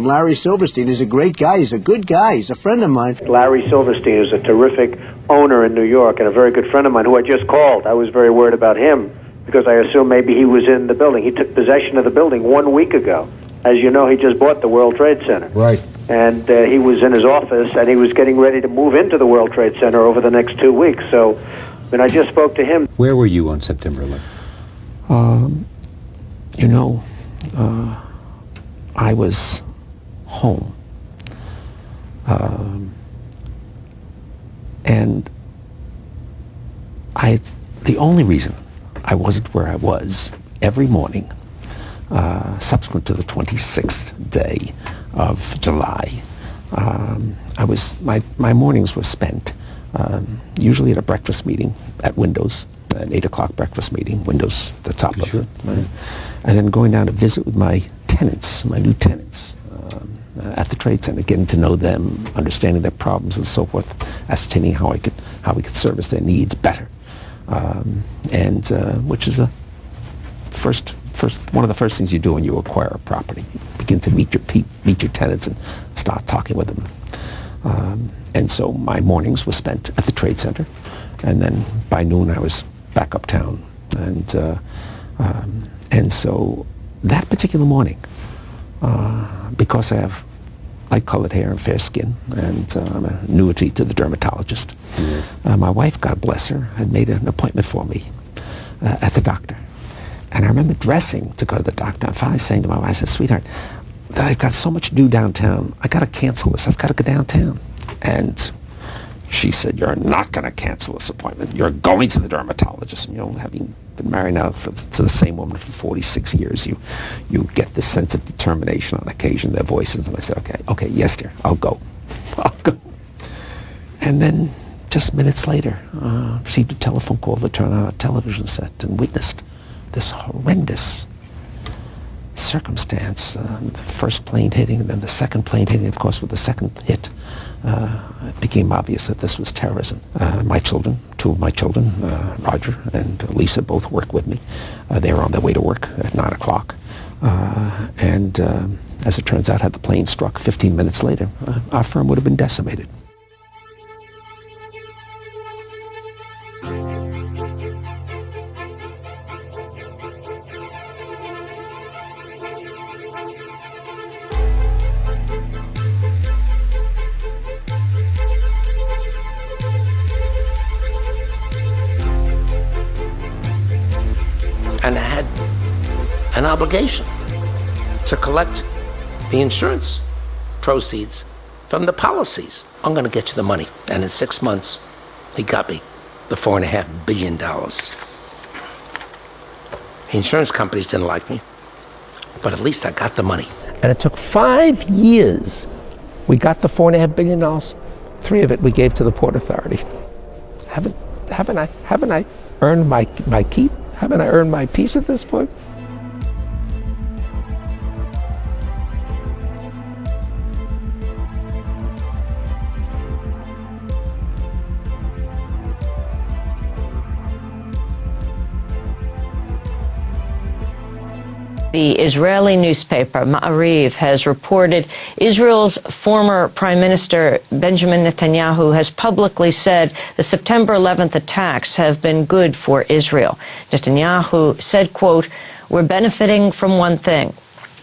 Larry Silverstein is a great guy. He's a good guy. He's a friend of mine. Larry Silverstein is a terrific owner in New York and a very good friend of mine who I just called. I was very worried about him because I assumed maybe he was in the building. He took possession of the building 1 week ago. As you know, he just bought the World Trade Center. Right. And he was in his office, and he was getting ready to move into the World Trade Center over the next 2 weeks. So when I just spoke to him. Where were you on September 11th? I was home. And the only reason I wasn't where I was every morning subsequent to the 26th day of July, my mornings were spent usually at a breakfast meeting at Windows, an 8 o'clock breakfast meeting, Windows, the top of it, and then going down to visit with my tenants, my new tenants, at the Trade Center, getting to know them, understanding their problems and so forth, ascertaining how we could service their needs better, which is one of the first things you do when you acquire a property. You begin to meet your tenants and start talking with them. And so my mornings were spent at the Trade Center, and then by noon I was back uptown. And so that particular morning, because I have light-colored hair and fair skin, and I'm an annuity to the dermatologist, my wife, God bless her, had made an appointment for me at the doctor. And I remember dressing to go to the doctor, and finally saying to my wife, I said, sweetheart, I've got so much to do downtown. I got to cancel this. I've got to go downtown. And she said, you're not going to cancel this appointment. You're going to the dermatologist. And, having been married now to the same woman for 46 years, you get this sense of determination on occasion, their voices. And I said, okay, yes, dear, I'll go. And then just minutes later, received a telephone call to turn on a television set and witnessed this horrendous circumstance, the first plane hitting and then the second plane hitting. Of course, with the second hit, it became obvious that this was terrorism. My children, two of my children, Roger and Lisa, both work with me. They were on their way to work at 9 o'clock. And as it turns out, had the plane struck 15 minutes later, our firm would have been decimated. And I had an obligation to collect the insurance proceeds from the policies. I'm going to get you the money. And in 6 months, he got me the $4.5 billion. The insurance companies didn't like me, but at least I got the money. And it took 5 years. We got the $4.5 billion. 3 of it we gave to the Port Authority. Haven't I earned my keep? Haven't I earned my peace at this point? The Israeli newspaper Ma'ariv has reported Israel's former Prime Minister Benjamin Netanyahu has publicly said the September 11th attacks have been good for Israel. Netanyahu said, quote, "We're benefiting from one thing,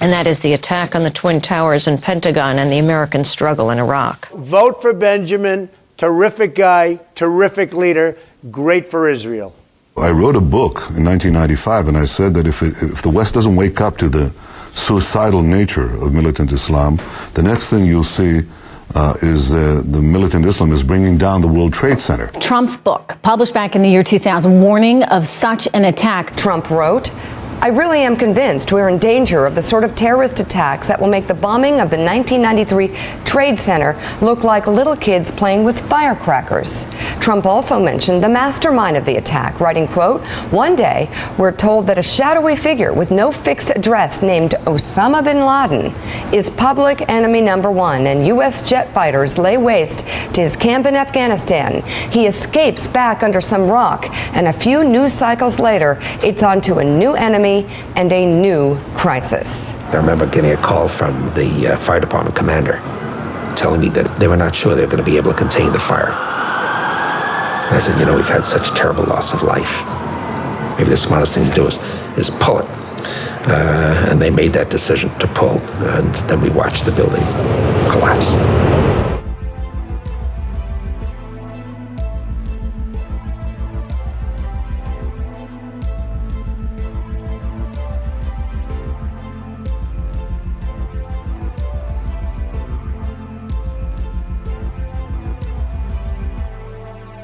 and that is the attack on the Twin Towers and Pentagon and the American struggle in Iraq." Vote for Benjamin. Terrific guy, terrific leader, great for Israel. I wrote a book in 1995, and I said that if the West doesn't wake up to the suicidal nature of militant Islam, the next thing you'll see is the militant Islam is bringing down the World Trade Center. Trump's book, published back in the year 2000, warning of such an attack. Trump wrote, "I really am convinced we're in danger of the sort of terrorist attacks that will make the bombing of the 1993 Trade Center look like little kids playing with firecrackers." Trump also mentioned the mastermind of the attack, writing, quote, "One day, we're told that a shadowy figure with no fixed address named Osama bin Laden is public enemy number one, and U.S. jet fighters lay waste to his camp in Afghanistan. He escapes back under some rock, and a few news cycles later, it's on to a new enemy economy and a new crisis. I remember getting a call from the fire department commander telling me that they were not sure they were going to be able to contain the fire. And I said, we've had such terrible loss of life. Maybe the smartest thing to do is pull it. And they made that decision to pull, and then we watched the building collapse.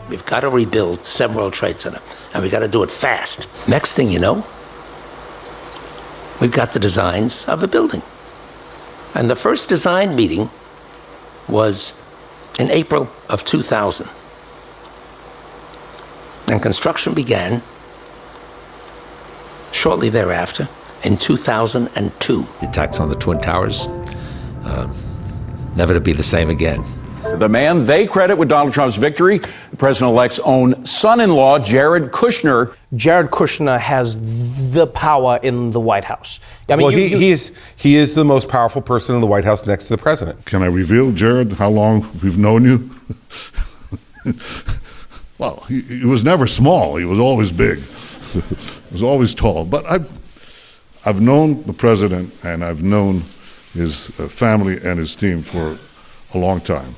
We've got to rebuild 7 World Trade Center, and we've got to do it fast. Next thing you know, we've got the designs of the building. And the first design meeting was in April of 2000. And construction began shortly thereafter in 2002. The attacks on the Twin Towers, never to be the same again. The man they credit with Donald Trump's victory, the president-elect's own son-in-law, Jared Kushner. Jared Kushner has the power in the White House. I mean, he is the most powerful person in the White House next to the president. Can I reveal, Jared, how long we've known you? Well, he was never small. He was always big. He was always tall. But I've known the president, and I've known his family and his team for a long time.